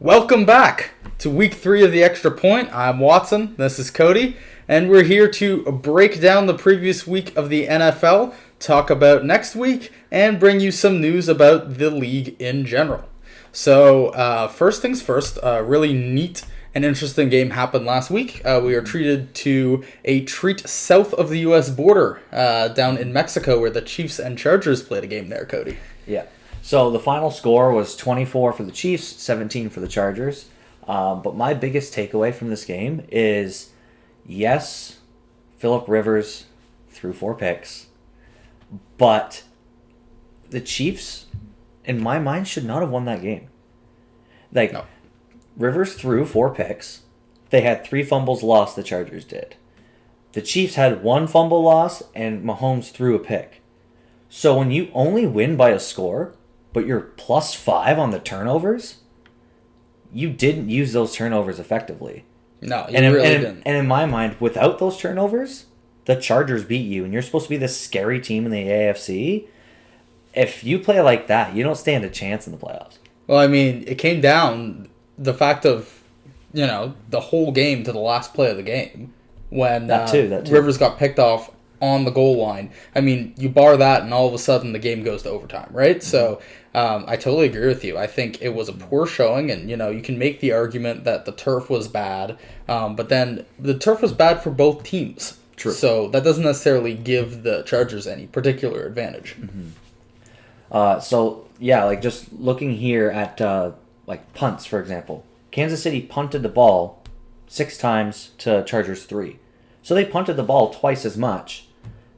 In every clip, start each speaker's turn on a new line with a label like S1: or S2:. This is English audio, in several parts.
S1: Welcome back to week 3 of the Extra Point. I'm Watson, this is Coty, and we're here to break down the previous week of the NFL, talk about next week, and bring you some news about the league in general. So, first things first, a really neat and interesting game happened last week. We are treated to a treat south of the U.S. border, down in Mexico, where the Chiefs and Chargers played a game there, Coty.
S2: Yeah. So the final score was 24 for the Chiefs, 17 for the Chargers. But my biggest takeaway from this game is, yes, Phillip Rivers threw 4 picks, but the Chiefs, in my mind, should not have won that game. No. Rivers threw 4 picks. They had 3 fumbles lost, the Chargers did. The Chiefs had 1 fumble loss, and Mahomes threw a pick. So when you only win by a score, but you're +5 on the turnovers, you didn't use those turnovers effectively.
S1: No, you really didn't.
S2: And in my mind, without those turnovers, the Chargers beat you, and you're supposed to be this scary team in the AFC. If you play like that, you don't stand a chance in the playoffs.
S1: Well, I mean, it came down the fact of, the whole game to the last play of the game when
S2: that too.
S1: Rivers got picked off on the goal line. I mean, you bar that and all of a sudden the game goes to overtime, right? Mm-hmm. So I totally agree with you. I think it was a poor showing, and, you can make the argument that the turf was bad, but then the turf was bad for both teams.
S2: True.
S1: So that doesn't necessarily give the Chargers any particular advantage.
S2: Mm-hmm. Just looking here at punts, for example. Kansas City punted the ball 6 times to Chargers 3. So they punted the ball twice as much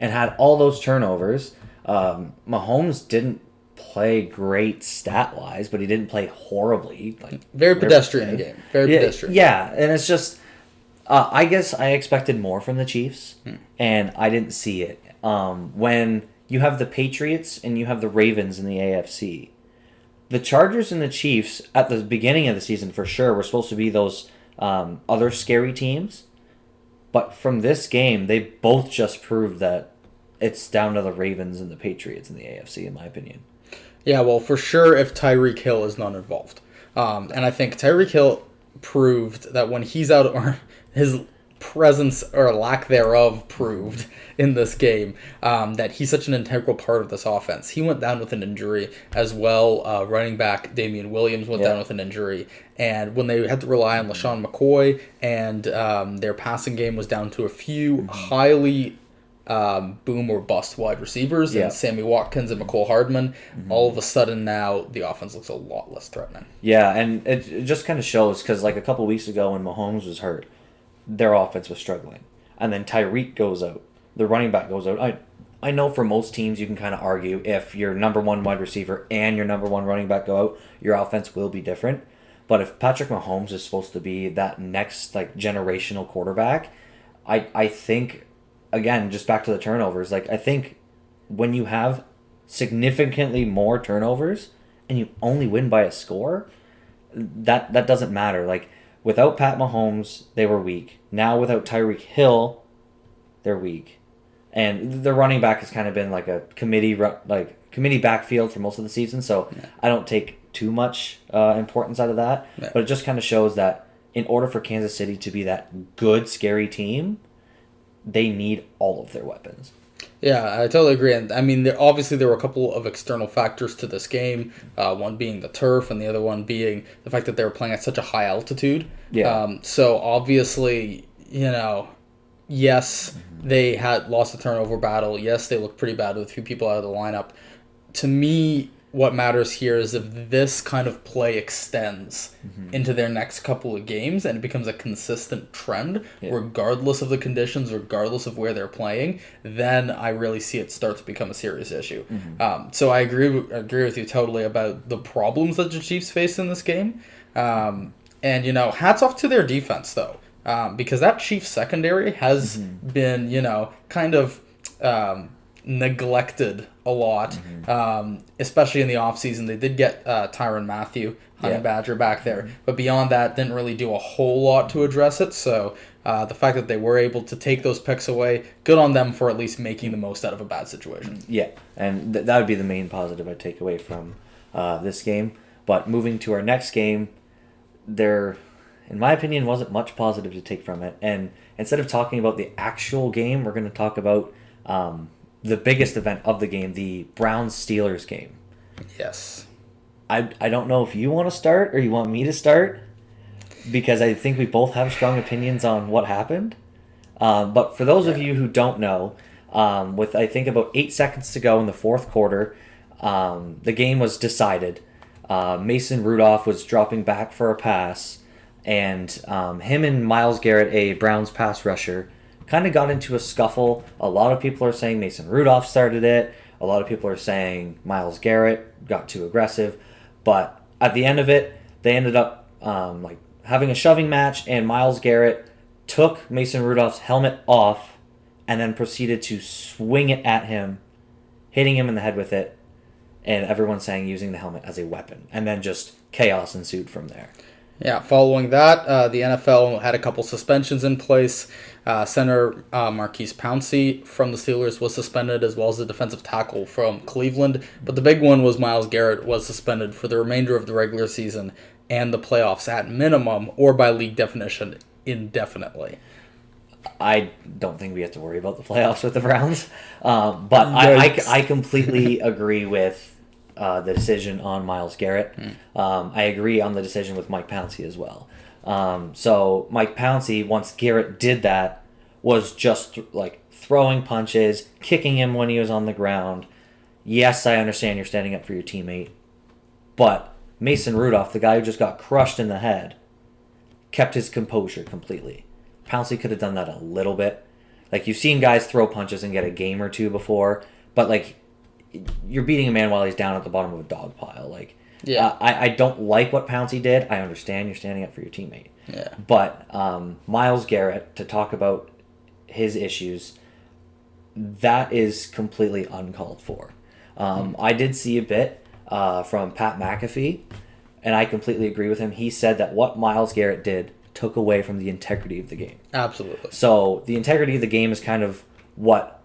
S2: and had all those turnovers. Mahomes didn't play great stat-wise, but he didn't play horribly.
S1: Very pedestrian game. Very pedestrian.
S2: Yeah, and it's just... I guess I expected more from the Chiefs, and I didn't see it. When you have the Patriots and you have the Ravens in the AFC, the Chargers and the Chiefs, at the beginning of the season for sure, were supposed to be those other scary teams. But from this game, they both just proved that it's down to the Ravens and the Patriots in the AFC, in my opinion.
S1: Yeah, well, for sure if Tyreek Hill is not involved. And I think Tyreek Hill proved that when he's out, or his presence or lack thereof proved in this game, that he's such an integral part of this offense. He went down with an injury as well. Running back Damian Williams went down with an injury. And when they had to rely on LaShawn McCoy and their passing game was down to a few highly boom or bust wide receivers, and Sammy Watkins and McCole Hardman, all of a sudden now the offense looks a lot less threatening. Yeah, and
S2: it just kind of shows because a couple weeks ago when Mahomes was hurt, their offense was struggling. And then Tyreek goes out. The running back goes out. I know for most teams you can kind of argue if your number 1 wide receiver and your number 1 running back go out, your offense will be different. But if Patrick Mahomes is supposed to be that next generational quarterback, I think, again, just back to the turnovers, I think when you have significantly more turnovers and you only win by a score, that doesn't matter. Without Pat Mahomes, they were weak. Now without Tyreek Hill, they're weak. And the running back has kind of been a committee backfield for most of the season, so I don't take too much importance out of that. Yeah. But it just kind of shows that in order for Kansas City to be that good, scary team, they need all of their weapons.
S1: Yeah, I totally agree. And I mean, there were a couple of external factors to this game. One being the turf, and the other one being the fact that they were playing at such a high altitude.
S2: Yeah.
S1: So obviously, yes, they had lost the turnover battle. Yes, they looked pretty bad with a few people out of the lineup. To me, what matters here is if this kind of play extends into their next couple of games and it becomes a consistent trend, regardless of the conditions, regardless of where they're playing, then I really see it start to become a serious issue. So I agree with you totally about the problems that the Chiefs faced in this game. And, hats off to their defense, though, because that Chiefs secondary has been, kind of neglected a lot, especially in the offseason. They did get Tyrann Mathieu, Honey Badger, back there, but beyond that, didn't really do a whole lot to address it. So the fact that they were able to take those picks away, good on them for at least making the most out of a bad situation.
S2: Yeah, and that would be the main positive I take away from this game. But moving to our next game, there, in my opinion, wasn't much positive to take from it. And instead of talking about the actual game, we're going to talk about the biggest event of the game, the Browns-Steelers game.
S1: Yes.
S2: I don't know if you want to start or you want me to start, because I think we both have strong opinions on what happened. But for those of you who don't know, with I think about 8 seconds to go in the fourth quarter, the game was decided. Mason Rudolph was dropping back for a pass, and him and Myles Garrett, a Browns pass rusher, kind of got into a scuffle. A lot of people are saying Mason Rudolph started it. A lot of people are saying Myles Garrett got too aggressive. But at the end of it, they ended up having a shoving match, and Myles Garrett took Mason Rudolph's helmet off and then proceeded to swing it at him, hitting him in the head with it, and everyone saying using the helmet as a weapon. And then just chaos ensued from there.
S1: Yeah, following that, the NFL had a couple suspensions in place. Center Marquise Pouncey from the Steelers was suspended, as well as the defensive tackle from Cleveland. But the big one was Myles Garrett was suspended for the remainder of the regular season and the playoffs at minimum, or by league definition, indefinitely.
S2: I don't think we have to worry about the playoffs with the Browns. But I completely agree with the decision on Myles Garrett. I agree on the decision with Mike Pouncey as well. So Mike Pouncey, once Garrett did that, was just throwing punches, kicking him when he was on the ground. Yes, I understand you're standing up for your teammate, but Mason Rudolph, the guy who just got crushed in the head, kept his composure completely. Pouncey could have done that a little bit. You've seen guys throw punches and get a game or two before, but you're beating a man while he's down at the bottom of a dog pile. I don't like what Pouncey did. I understand you're standing up for your teammate.
S1: Yeah. But
S2: Myles Garrett, to talk about his issues, that is completely uncalled for. I did see a bit from Pat McAfee, and I completely agree with him. He said that what Myles Garrett did took away from the integrity of the game.
S1: Absolutely.
S2: So the integrity of the game is kind of what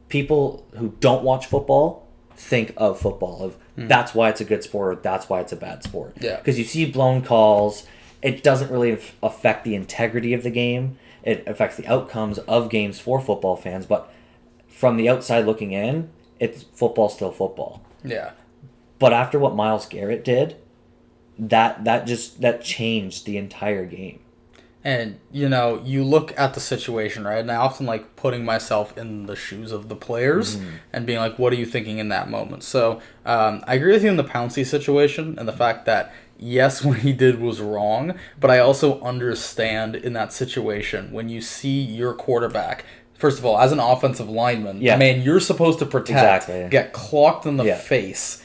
S2: people who don't watch football think of football. That's why it's a good sport, or that's why it's a bad sport.
S1: Yeah.
S2: Because you see blown calls. It doesn't really affect the integrity of the game. It affects the outcomes of games for football fans. But from the outside looking in, football's still football.
S1: Yeah.
S2: But after what Myles Garrett did, that changed the entire game.
S1: And, you look at the situation, right? And I often like putting myself in the shoes of the players and being like, what are you thinking in that moment? So I agree with you in the Pouncey situation and the fact that, yes, what he did was wrong, but I also understand in that situation when you see your quarterback, first of all, as an offensive lineman, man, you're supposed to protect, get clocked in the face.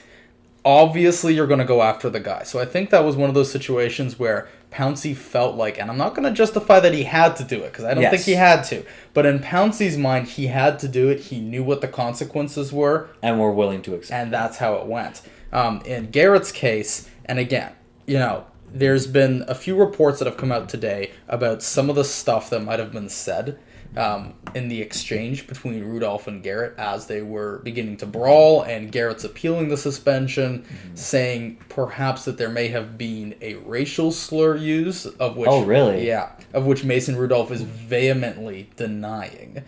S1: Obviously, you're going to go after the guy. So I think that was one of those situations where Pouncey felt like, and I'm not going to justify that he had to do it, because I don't think he had to. But in Pouncey's mind, he had to do it. He knew what the consequences were. And
S2: were willing to accept.
S1: And that's how it went. In Garrett's case, and again, there's been a few reports that have come out today about some of the stuff that might have been said in the exchange between Rudolph and Garrett as they were beginning to brawl, and Garrett's appealing the suspension, saying perhaps that there may have been a racial slur used, of which of which Mason Rudolph is vehemently denying.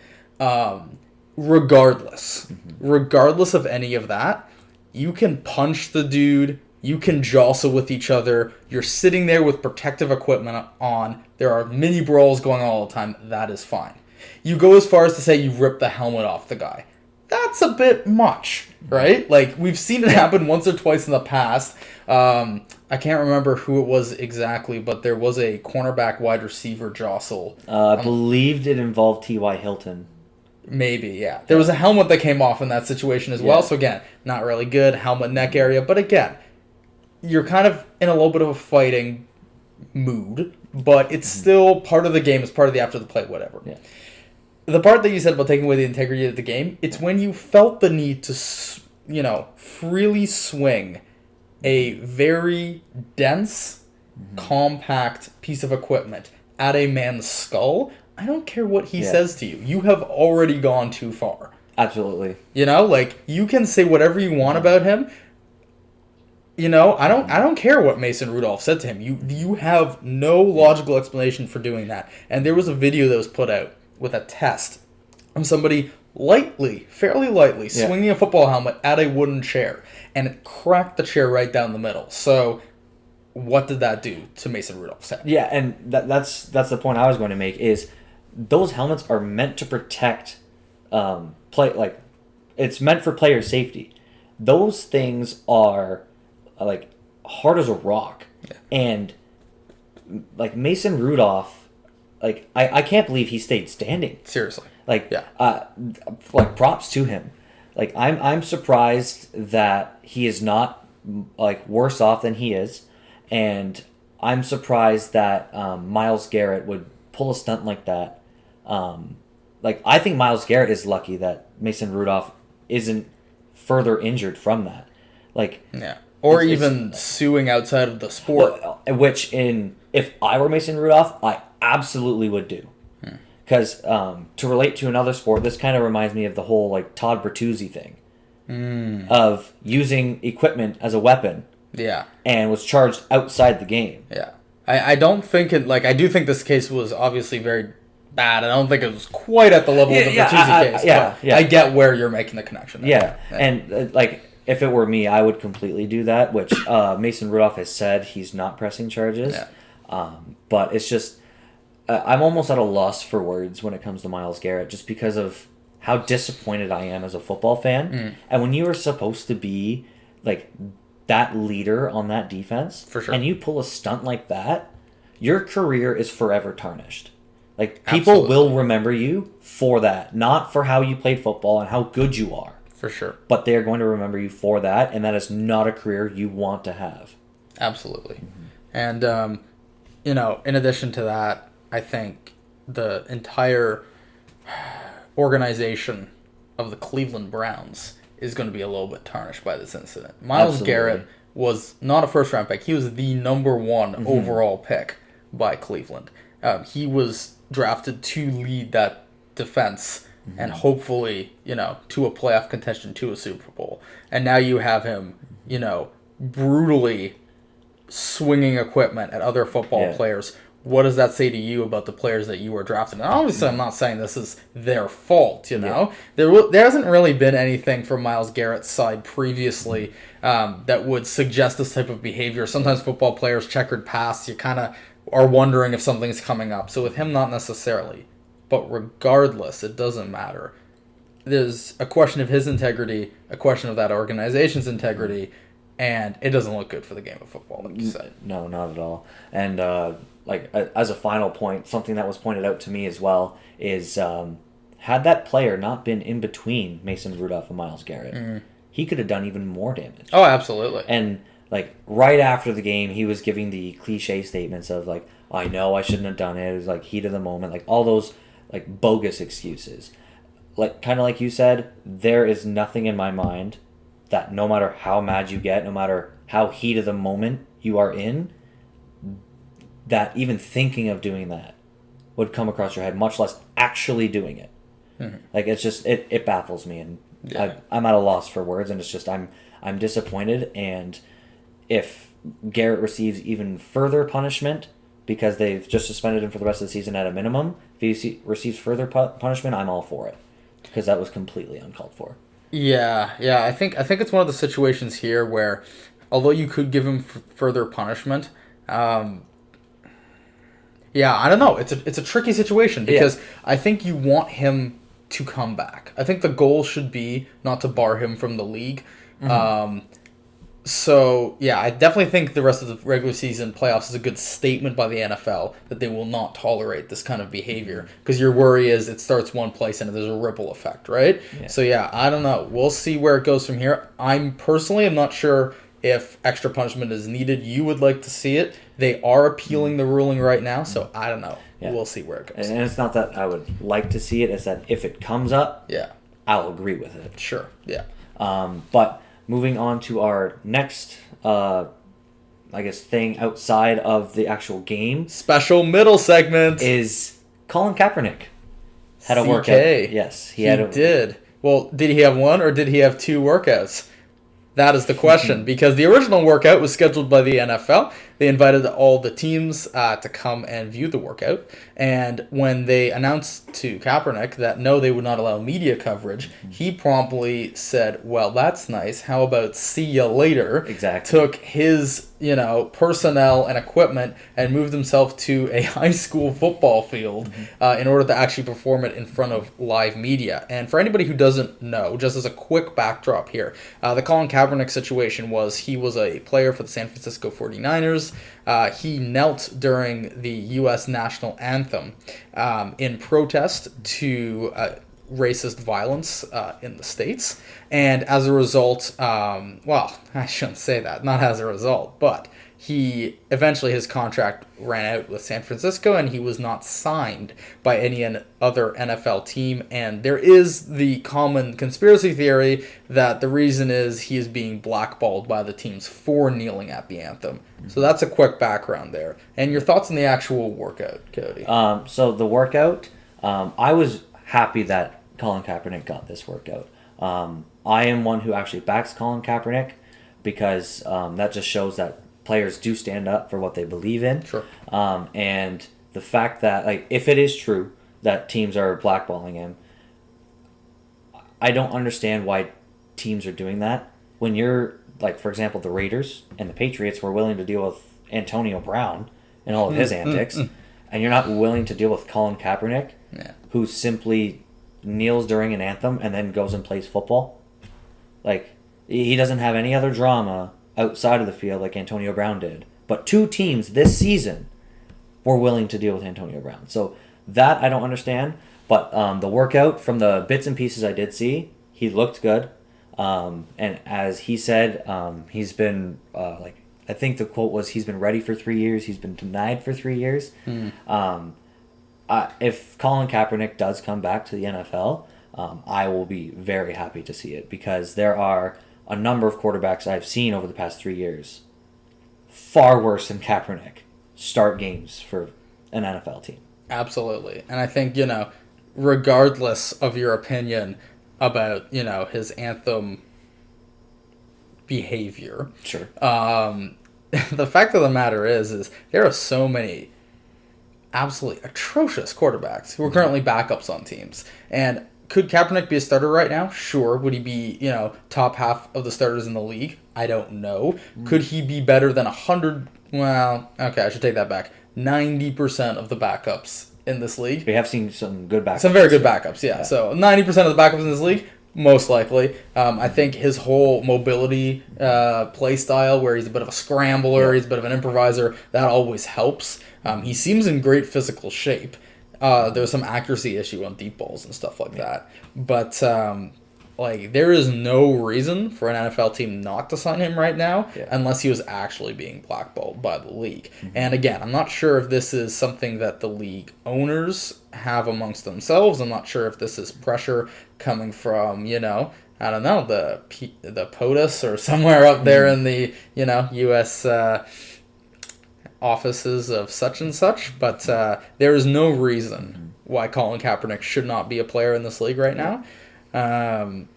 S1: Regardless of any of that, you can punch the dude, you can jostle with each other, you're sitting there with protective equipment on, there are mini brawls going on all the time, that is fine. You go as far as to say you rip the helmet off the guy. That's a bit much, right? We've seen it happen once or twice in the past. I can't remember who it was exactly, but there was a cornerback wide receiver jostle.
S2: I believed it involved T.Y. Hilton.
S1: Maybe, yeah. There was a helmet that came off in that situation as well. So again, not really good. Helmet neck area. But again, you're kind of in a little bit of a fighting mood, but it's still part of the game. It's part of the after the play, whatever. Yeah. The part that you said about taking away the integrity of the game, it's when you felt the need to, freely swing a very dense, compact piece of equipment at a man's skull. I don't care what he says to you. You have already gone too far.
S2: Absolutely.
S1: You can say whatever you want about him. I don't care what Mason Rudolph said to him. You have no logical explanation for doing that. And there was a video that was put out with a test of somebody fairly lightly, swinging a football helmet at a wooden chair, and it cracked the chair right down the middle. So, what did that do to Mason Rudolph's head?
S2: Yeah, and that's the point I was going to make is those helmets are meant to protect it's meant for player safety. Those things are like hard as a rock, and like Mason Rudolph, like I can't believe he stayed standing.
S1: Seriously,
S2: like props to him. Like I'm surprised that he is not like worse off than he is, and I'm surprised that Myles Garrett would pull a stunt like that. Like I think Myles Garrett is lucky that Mason Rudolph isn't further injured from that. Like
S1: or even suing outside of the sport.
S2: Which if I were Mason Rudolph, I absolutely would do. Because to relate to another sport, this kind of reminds me of the whole like Todd Bertuzzi thing of using equipment as a weapon.
S1: Yeah,
S2: and was charged outside the game.
S1: Yeah, I don't think it. Like I do think this case was obviously very bad. I don't think it was quite at the level of the Bertuzzi case. I get where you're making the connection there.
S2: And like if it were me, I would completely do that. Which Mason Rudolph has said he's not pressing charges. But it's just. I'm almost at a loss for words when it comes to Myles Garrett, just because of how disappointed I am as a football fan. And when you are supposed to be like that leader on that defense,
S1: for sure,
S2: and you pull a stunt like that, your career is forever tarnished. Like people will remember you for that, not for how you played football and how good you are.
S1: For sure.
S2: But they are going to remember you for that, and that is not a career you want to have.
S1: Absolutely. And in addition to that, I think the entire organization of the Cleveland Browns is going to be a little bit tarnished by this incident. Myles Garrett was not a first-round pick. He was the number one overall pick by Cleveland. He was drafted to lead that defense and hopefully, to a playoff contention, to a Super Bowl. And now you have him, brutally swinging equipment at other football players. What does that say to you about the players that you were drafted? And obviously, I'm not saying this is their fault, There hasn't really been anything from Myles Garrett's side previously that would suggest this type of behavior. Sometimes football players checkered past, you kind of are wondering if something's coming up. So with him, not necessarily. But regardless, it doesn't matter. There's a question of his integrity, a question of that organization's integrity, and it doesn't look good for the game of football, like you said.
S2: No, not at all. And as a final point, something that was pointed out to me as well is had that player not been in between Mason Rudolph and Myles Garrett, he could have done even more damage.
S1: Oh, absolutely.
S2: And right after the game, he was giving the cliche statements of I know I shouldn't have done it. It was heat of the moment, all those bogus excuses. Kind of like you said, there is nothing in my mind that no matter how mad you get, no matter how heat of the moment you are in, that even thinking of doing that would come across your head, much less actually doing it. It's just it baffles me, and I'm at a loss for words, and it's just I'm disappointed. And if Garrett receives even further punishment because they've just suspended him for the rest of the season at a minimum, if he receives further punishment, I'm all for it, because that was completely uncalled for.
S1: Yeah. I think it's one of the situations here where, although you could give him further punishment, I don't know. It's a tricky situation because I think you want him to come back. I think the goal should be not to bar him from the league. I definitely think the rest of the regular season playoffs is a good statement by the NFL that they will not tolerate this kind of behavior, because your worry is it starts one place and there's a ripple effect, right? So I don't know. We'll see where it goes from here. I'm not sure if extra punishment is needed. You would like to see it. They are appealing the ruling right now, so I don't know. We'll see where it goes.
S2: And it's not that I would like to see it, it's that if it comes up, I'll agree with it.
S1: Sure,
S2: But moving on to our next, thing outside of the actual game.
S1: Special middle segment.
S2: Is Colin Kaepernick had a workout. Yes, he did.
S1: Well, did he have one or did he have two workouts? That is the question, because the original workout was scheduled by the NFL. They invited all the teams to come and view the workout. And when they announced to Kaepernick that no, they would not allow media coverage, he promptly said, well, that's nice. How about see ya later?
S2: Exactly.
S1: Took his, personnel and equipment and moved himself to a high school football field in order to actually perform it in front of live media. And for anybody who doesn't know, just as a quick backdrop here, the Colin Kaepernick situation was he was a player for the San Francisco 49ers. He knelt during the U.S. national anthem in protest to racist violence in the States. And as a result, well, I shouldn't say that, not as a result, but he eventually his contract ran out with San Francisco and he was not signed by any other NFL team. And there is the common conspiracy theory that the reason is he is being blackballed by the teams for kneeling at the anthem. So that's a quick background there. And your thoughts on the actual workout, Cody?
S2: So the workout, I was happy that Colin Kaepernick got this workout. I am one who actually backs Colin Kaepernick because that just shows that players do stand up for what they believe in.
S1: Sure.
S2: And the fact that, like, if it is true that teams are blackballing him, I don't understand why teams are doing that. When you're, like, for example, the Raiders and the Patriots were willing to deal with Antonio Brown and all of his antics, and you're not willing to deal with Colin Kaepernick, who simply kneels during an anthem and then goes and plays football. Like, he doesn't have any other drama outside of the field like Antonio Brown did. But two teams this season were willing to deal with Antonio Brown. So that I don't understand. But the workout, from the bits and pieces I did see, he looked good. And as he said, he's been, I think the quote was, he's been ready for 3 years. He's been denied for 3 years. If Colin Kaepernick does come back to the NFL, I will be very happy to see it, because there are a number of quarterbacks I've seen over the past 3 years far worse than Kaepernick start games for an NFL team.
S1: Absolutely. And I think, regardless of your opinion about, his anthem behavior.
S2: Sure.
S1: The fact of the matter is there are so many absolutely atrocious quarterbacks who are currently backups on teams. And could Kaepernick be a starter right now? Sure. Would he be, top half of the starters in the league? I don't know. Could he be better than 100? Well, okay, I should take that back. 90% of the backups in this league.
S2: We have seen some good backups.
S1: Some very good backups, yeah. So 90% of the backups in this league, most likely. I think his whole mobility play style, where he's a bit of a scrambler, he's a bit of an improviser, that always helps. He seems in great physical shape. There's some accuracy issue on deep balls and stuff like that. But, there is no reason for an NFL team not to sign him right now unless he was actually being blackballed by the league. And again, I'm not sure if this is something that the league owners have amongst themselves. I'm not sure if this is pressure coming from, I don't know, the POTUS or somewhere up there in the, U.S. Offices of such and such, but there is no reason why Colin Kaepernick should not be a player in this league right now. And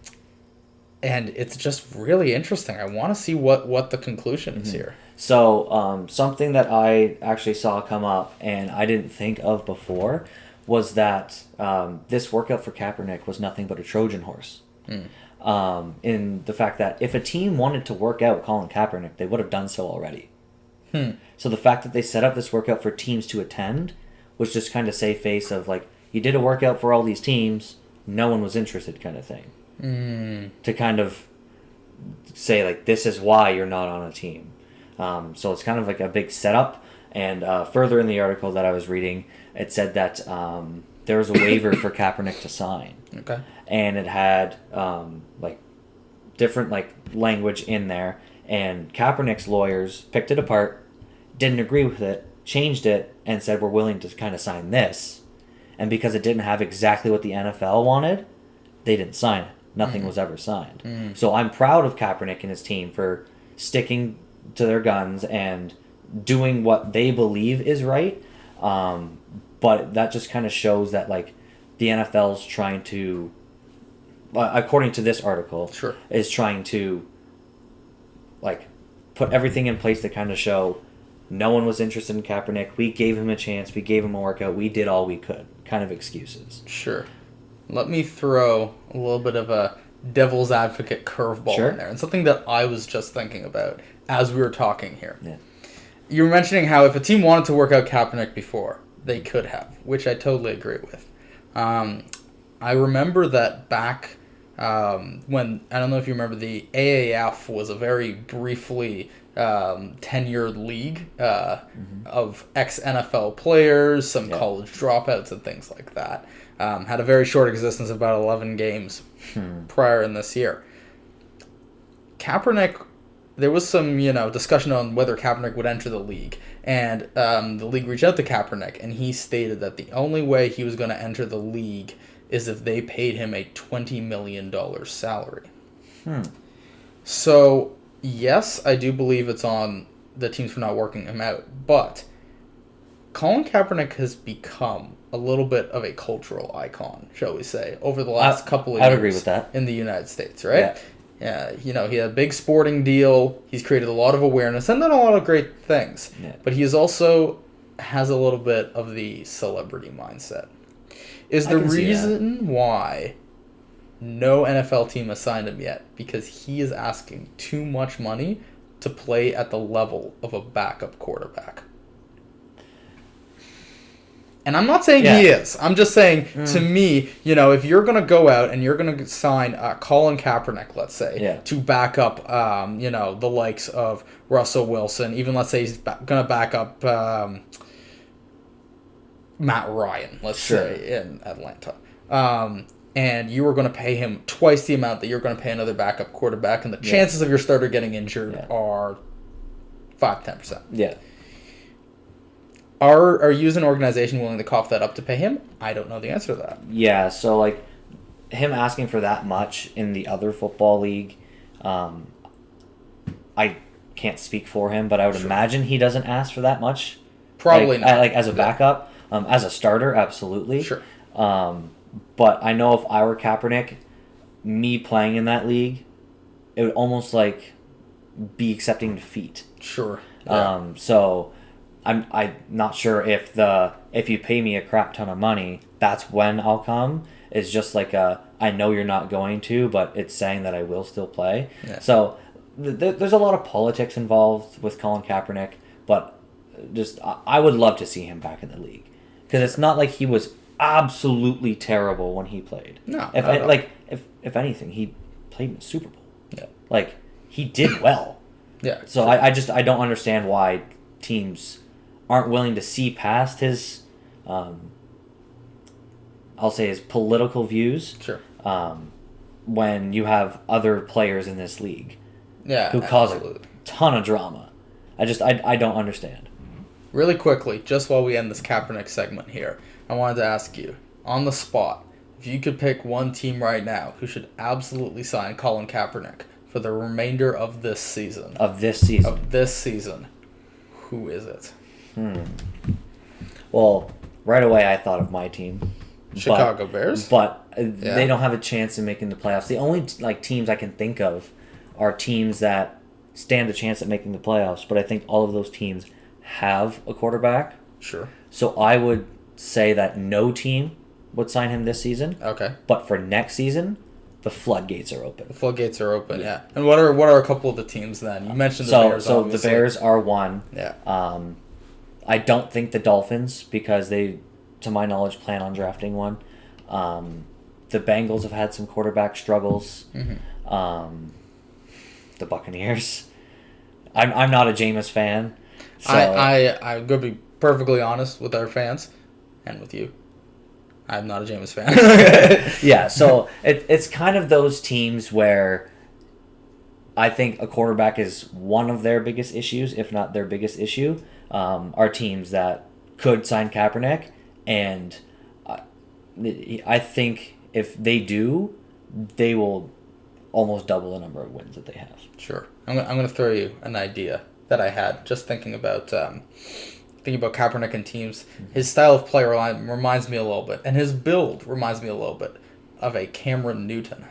S1: it's just really interesting. I want to see what the conclusion is here.
S2: So something that I actually saw come up and I didn't think of before was that this workout for Kaepernick was nothing but a Trojan horse. In the fact that if a team wanted to work out Colin Kaepernick, they would have done so already. So the fact that they set up this workout for teams to attend was just kind of save face of, like, you did a workout for all these teams, no one was interested kind of thing. To kind of say, like, this is why you're not on a team. So it's kind of like a big setup. And further in the article that I was reading, it said that there was a waiver for Kaepernick to sign.
S1: Okay.
S2: And it had different language in there. And Kaepernick's lawyers picked it apart, didn't agree with it, changed it, and said, we're willing to kind of sign this. And because it didn't have exactly what the NFL wanted, they didn't sign it. Nothing was ever signed. So I'm proud of Kaepernick and his team for sticking to their guns and doing what they believe is right. But that just kind of shows that, the NFL's trying to, according to this article, is trying to like put everything in place to kind of show no one was interested in Kaepernick. We gave him a chance. We gave him a workout. We did all we could. Kind of excuses.
S1: Sure. Let me throw a little bit of a devil's advocate curveball in there, and something that I was just thinking about as we were talking here.
S2: Yeah.
S1: You were mentioning how if a team wanted to work out Kaepernick before, they could have, which I totally agree with. I remember that back when, I don't know if you remember, the AAF was a very briefly tenured league of ex-NFL players, some college dropouts and things like that. Had a very short existence of about 11 games prior in this year. Kaepernick, there was some discussion on whether Kaepernick would enter the league, and the league reached out to Kaepernick, and he stated that the only way he was going to enter the league is if they paid him a $20 million salary. So, yes, I do believe it's on the teams for not working him out, but Colin Kaepernick has become a little bit of a cultural icon, shall we say, over the last couple of years.
S2: I'd agree with that.
S1: In the United States, right? Yeah. He had a big sporting deal. He's created a lot of awareness and done a lot of great things.
S2: Yeah.
S1: But he is also has a little bit of the celebrity mindset. Is the reason why no NFL team has signed him yet because he is asking too much money to play at the level of a backup quarterback? And I'm not saying he is. I'm just saying, to me, if you're going to go out and you're going to sign Colin Kaepernick, let's say, to back up, the likes of Russell Wilson, even let's say he's going to back up Matt Ryan, let's say, in Atlanta. And you were going to pay him twice the amount that you're going to pay another backup quarterback, and the chances of your starter getting injured are 5-10%.
S2: Yeah.
S1: Are you as an organization willing to cough that up to pay him? I don't know the answer to that.
S2: Yeah, so like him asking for that much in the other football league, I can't speak for him, but I would imagine he doesn't ask for that much.
S1: Probably not.
S2: Like as a backup, as a starter, absolutely.
S1: Sure.
S2: But I know if I were Kaepernick, me playing in that league, it would almost like be accepting defeat.
S1: Sure. Yeah.
S2: So I'm not sure if you pay me a crap ton of money, that's when I'll come. It's just like I know you're not going to, but it's saying that I will still play. Yeah. So there's a lot of politics involved with Colin Kaepernick, but just I would love to see him back in the league because it's not like he was absolutely terrible when he played.
S1: No.
S2: If anything, he played in the Super Bowl.
S1: Yeah. Like
S2: he did well.
S1: Yeah.
S2: So I don't understand why teams aren't willing to see past his, I'll say his political views.
S1: Sure.
S2: When you have other players in this league,
S1: who
S2: cause a ton of drama, I don't understand.
S1: Really quickly, just while we end this Kaepernick segment here, I wanted to ask you on the spot if you could pick one team right now who should absolutely sign Colin Kaepernick for the remainder of this season. Who is it?
S2: Well, right away I thought of my team.
S1: Chicago Bears?
S2: But they don't have a chance in making the playoffs. The only teams I can think of are teams that stand a chance at making the playoffs, but I think all of those teams have a quarterback.
S1: Sure.
S2: So I would say that no team would sign him this season.
S1: Okay.
S2: But for next season, the floodgates are open.
S1: The floodgates are open, yeah. And what are a couple of the teams then? You mentioned the Bears,
S2: So
S1: obviously.
S2: the Bears are one.
S1: Yeah.
S2: I don't think the Dolphins, because they, to my knowledge, plan on drafting one. The Bengals have had some quarterback struggles.
S1: Mm-hmm.
S2: The Buccaneers. I'm not a Jameis fan. So
S1: I'm going to be perfectly honest with our fans and with you. I'm not a Jameis fan.
S2: Yeah, so it's kind of those teams where I think a quarterback is one of their biggest issues, if not their biggest issue, are teams that could sign Kaepernick, and I think if they do, they will almost double the number of wins that they have.
S1: Sure. I'm going to throw you an idea that I had just thinking about Kaepernick and teams. His style of play reminds me a little bit, and his build reminds me a little bit of a Cam Newton.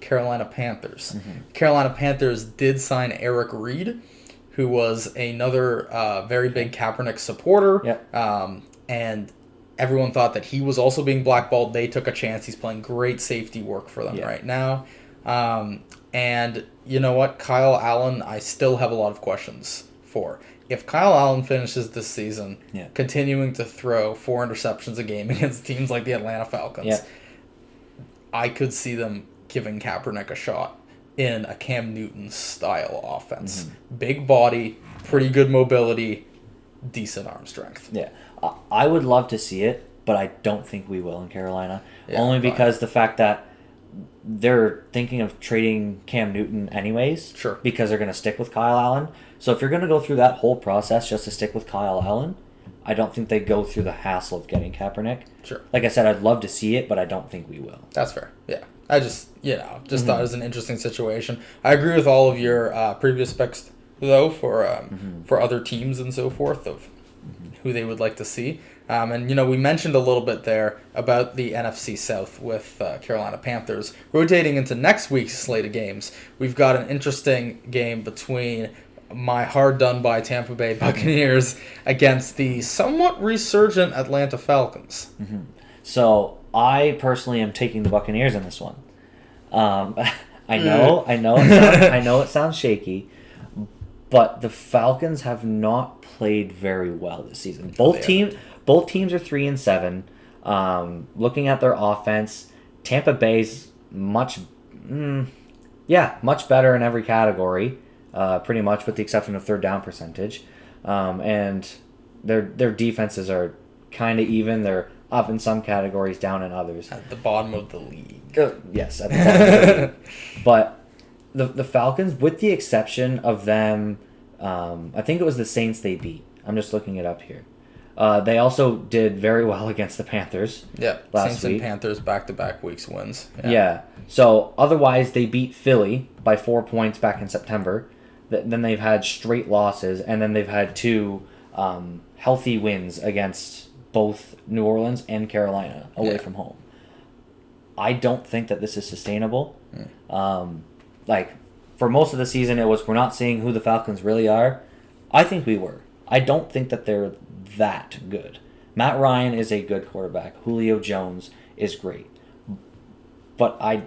S1: Carolina Panthers. Carolina Panthers did sign Eric Reed, who was another very big Kaepernick supporter.
S2: Yep.
S1: And everyone thought that he was also being blackballed. They took a chance. He's playing great safety work for them right now. And you know what? Kyle Allen, I still have a lot of questions for. If Kyle Allen finishes this season continuing to throw 4 interceptions a game against teams like the Atlanta Falcons, I could see them giving Kaepernick a shot in a Cam Newton-style offense. Big body, pretty good mobility, decent arm strength.
S2: Yeah. I would love to see it, but I don't think we will in Carolina. Only because the fact that they're thinking of trading Cam Newton anyways.
S1: Sure.
S2: Because they're going to stick with Kyle Allen. So if you're going to go through that whole process just to stick with Kyle Allen, I don't think they go through the hassle of getting Kaepernick.
S1: Sure.
S2: Like I said, I'd love to see it, but I don't think we will.
S1: That's fair. Yeah. I just thought it was an interesting situation. I agree with all of your previous picks, though, for other teams and so forth of who they would like to see. And, we mentioned a little bit there about the NFC South with Carolina Panthers. Rotating into next week's slate of games, we've got an interesting game between my hard-done-by Tampa Bay Buccaneers against the somewhat resurgent Atlanta Falcons.
S2: So I personally am taking the Buccaneers in this one. I know it sounds shaky, but the Falcons have not played very well this season. Both teams are 3-7. Looking at their offense, Tampa Bay's much better in every category, pretty much with the exception of third down percentage, and their defenses are kind of even. They're up in some categories, down in others.
S1: At the bottom of the league.
S2: Yes, at the bottom of the league. But the Falcons, with the exception of them, I think it was the Saints they beat. I'm just looking it up here. They also did very well against the Panthers.
S1: Yeah,
S2: last
S1: Saints
S2: week.
S1: and Panthers back-to-back weeks wins.
S2: Yeah. So otherwise, they beat Philly by 4 points back in September. Then they've had straight losses, and then they've had 2 healthy wins against both New Orleans and Carolina away from home. I don't think that this is sustainable. For most of the season, it was we're not seeing who the Falcons really are. I think we were. I don't think that they're that good. Matt Ryan is a good quarterback. Julio Jones is great. But I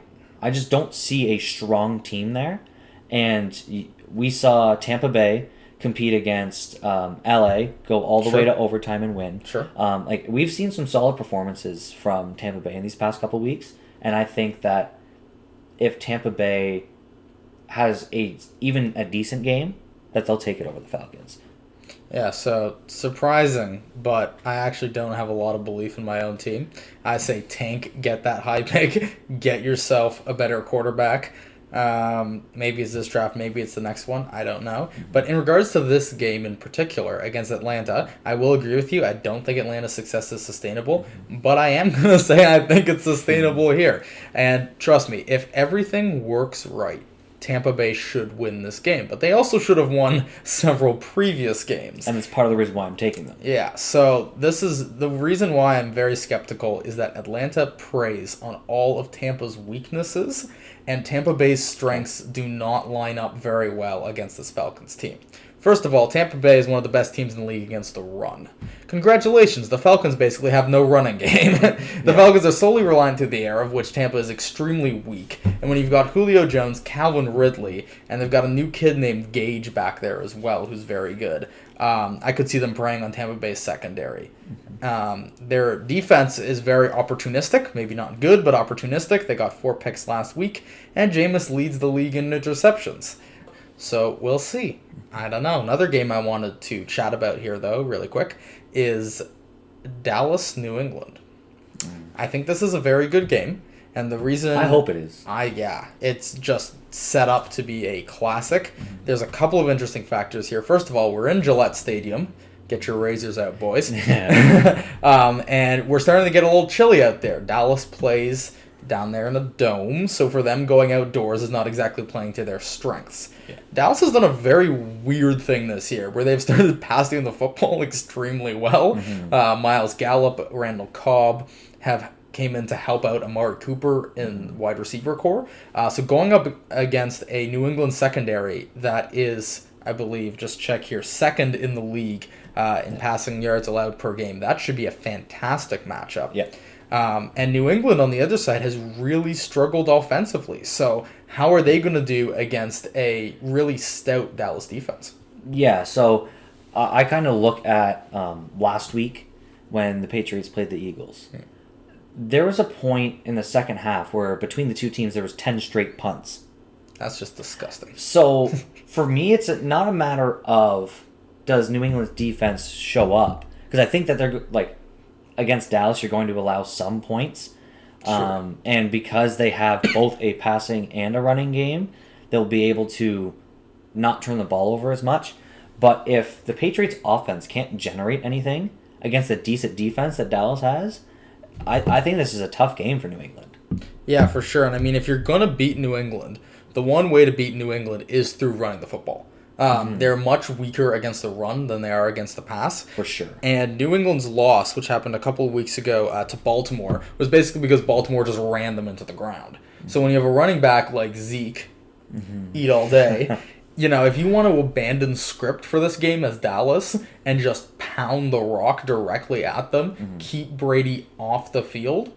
S2: just don't see a strong team there. And we saw Tampa Bay compete against LA, go all the way to overtime and win.
S1: Sure.
S2: We've seen some solid performances from Tampa Bay in these past couple weeks, and I think that if Tampa Bay has even a decent game, that they'll take it over the Falcons.
S1: Yeah, so surprising, but I actually don't have a lot of belief in my own team. I say tank, get that high pick, get yourself a better quarterback. Maybe it's this draft, maybe it's the next one, I don't know. But in regards to this game in particular against Atlanta, I will agree with you. I don't think Atlanta's success is sustainable, but I am going to say I think it's sustainable here. And trust me, if everything works right, Tampa Bay should win this game. But they also should have won several previous games.
S2: And it's part of the reason why I'm taking them.
S1: Yeah, so this is the reason why I'm very skeptical is that Atlanta preys on all of Tampa's weaknesses, and Tampa Bay's strengths do not line up very well against this Falcons team. First of all, Tampa Bay is one of the best teams in the league against the run. Congratulations, the Falcons basically have no running game. The Falcons are solely reliant to the air, of which Tampa is extremely weak. And when you've got Julio Jones, Calvin Ridley, and they've got a new kid named Gage back there as well, who's very good, I could see them preying on Tampa Bay's secondary. Their defense is very opportunistic, maybe not good, but opportunistic. They got 4 picks last week, and Jameis leads the league in interceptions. So we'll see. I don't know. Another game I wanted to chat about here, though, really quick, is Dallas, New England. I think this is a very good game, and the reason...
S2: I hope it is.
S1: It's just set up to be a classic. There's a couple of interesting factors here. First of all, we're in Gillette Stadium. Get your razors out, boys. And we're starting to get a little chilly out there. Dallas plays down there in a dome, so for them going outdoors is not exactly playing to their strengths. Dallas has done a very weird thing this year where they've started passing the football extremely well. Myles Gallup, Randall Cobb have came in to help out Amari Cooper in wide receiver core. So going up against a New England secondary that is, I believe, just check here, second in the league in passing yards allowed per game. That should be a fantastic matchup.
S2: Yeah.
S1: And New England on the other side has really struggled offensively. So how are they going to do against a really stout Dallas defense?
S2: Yeah, so I kind of look at last week when the Patriots played the Eagles. There was a point in the second half where between the two teams there was 10 straight punts.
S1: That's just disgusting.
S2: So for me, it's not a matter of does New England's defense show up, because I think that they're like against Dallas, you're going to allow some points, and because they have both a passing and a running game, they'll be able to not turn the ball over as much. But if the Patriots' offense can't generate anything against a decent defense that Dallas has, I think this is a tough game for New England.
S1: Yeah, for sure. And I mean, if you're going to beat New England, the one way to beat New England is through running the football. They're much weaker against the run than they are against the pass.
S2: For sure.
S1: And New England's loss, which happened a couple of weeks ago to Baltimore, was basically because Baltimore just ran them into the ground. So when you have a running back like Zeke, eat all day, if you want to abandon script for this game as Dallas and just pound the rock directly at them, keep Brady off the field.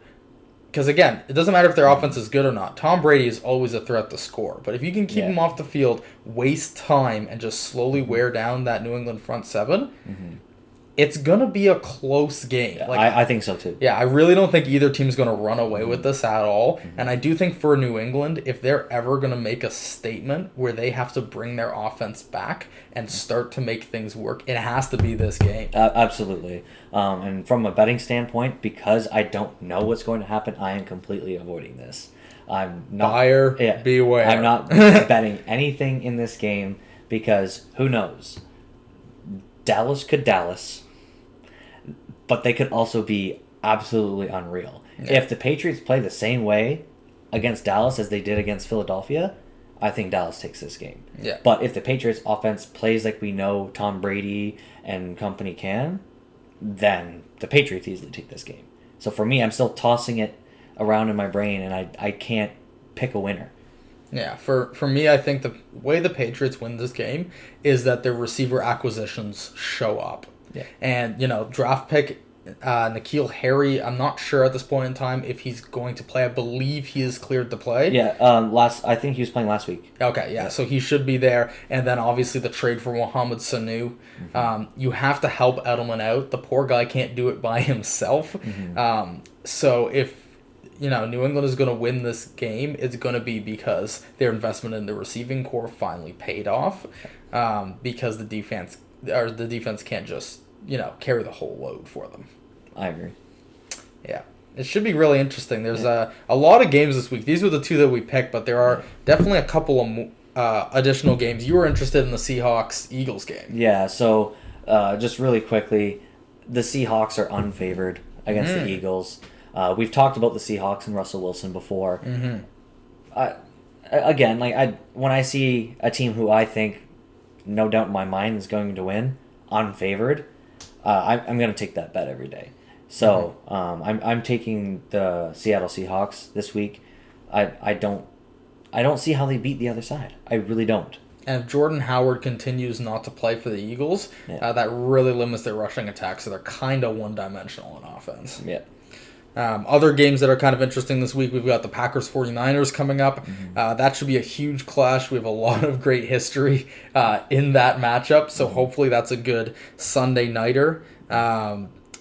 S1: Because, again, it doesn't matter if their offense is good or not. Tom Brady is always a threat to score. But if you can keep him off the field, waste time, and just slowly wear down that New England front seven, it's going to be a close game.
S2: Like, I think so, too.
S1: Yeah, I really don't think either team's going to run away with this at all. And I do think for New England, if they're ever going to make a statement where they have to bring their offense back and start to make things work, it has to be this game.
S2: Absolutely. And from a betting standpoint, because I don't know what's going to happen, I am completely avoiding this. I'm not,
S1: Buyer beware.
S2: I'm not betting anything in this game because who knows? Dallas could Dallas, but they could also be absolutely unreal. Yeah. If the Patriots play the same way against Dallas as they did against Philadelphia, I think Dallas takes this game.
S1: Yeah.
S2: But if the Patriots offense plays like we know Tom Brady and company can, then the Patriots easily take this game. So for me, I'm still tossing it around in my brain, and I can't pick a winner.
S1: Yeah, for me, I think the way the Patriots win this game is that their receiver acquisitions show up.
S2: Yeah.
S1: And, draft pick N'Keal Harry, I'm not sure at this point in time if he's going to play. I believe he is cleared to play.
S2: Yeah, I think he was playing last week.
S1: Okay, yeah, so he should be there. And then obviously the trade for Mohamed Sanu. You have to help Edelman out. The poor guy can't do it by himself. So if New England is going to win this game, it's going to be because their investment in the receiving core finally paid off, because the defense can't just carry the whole load for them.
S2: I agree.
S1: Yeah, it should be really interesting. There's a lot of games this week. These were the two that we picked, but there are definitely a couple of additional games. You were interested in the Seahawks-Eagles game.
S2: Yeah, so just really quickly, the Seahawks are unfavored against the Eagles. We've talked about the Seahawks and Russell Wilson before. When I see a team who I think, no doubt in my mind, is going to win, unfavored, I'm going to take that bet every day. So I'm taking the Seattle Seahawks this week. I don't see how they beat the other side. I really don't.
S1: And if Jordan Howard continues not to play for the Eagles, that really limits their rushing attack, so they're kind of one-dimensional in offense.
S2: Yeah.
S1: Other games that are kind of interesting this week, we've got the Packers-49ers coming up. That should be a huge clash. We have a lot of great history in that matchup, so hopefully that's a good Sunday nighter.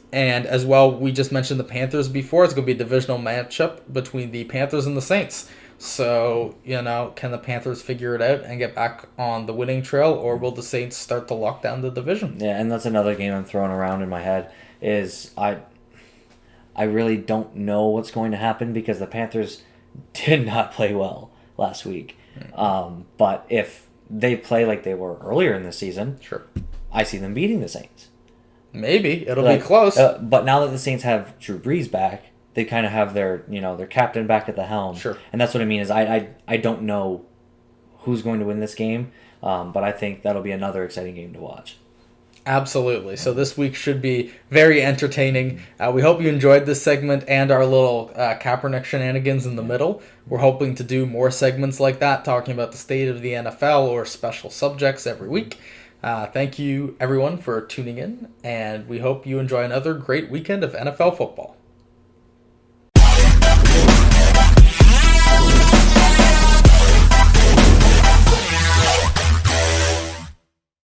S1: And as well, we just mentioned the Panthers before. It's going to be a divisional matchup between the Panthers and the Saints. So, can the Panthers figure it out and get back on the winning trail, or will the Saints start to lock down the division?
S2: Yeah, and that's another game I'm throwing around in my head is I really don't know what's going to happen because the Panthers did not play well last week. But if they play like they were earlier in the season,
S1: sure,
S2: I see them beating the Saints.
S1: Maybe. It'll be close.
S2: But now that the Saints have Drew Brees back, they kind of have their captain back at the helm.
S1: Sure.
S2: And that's what I mean is I don't know who's going to win this game, but I think that'll be another exciting game to watch.
S1: Absolutely. So this week should be very entertaining. We hope you enjoyed this segment and our little Kaepernick shenanigans in the middle. We're hoping to do more segments like that, talking about the state of the NFL or special subjects every week. Thank you, everyone, for tuning in, and we hope you enjoy another great weekend of NFL football.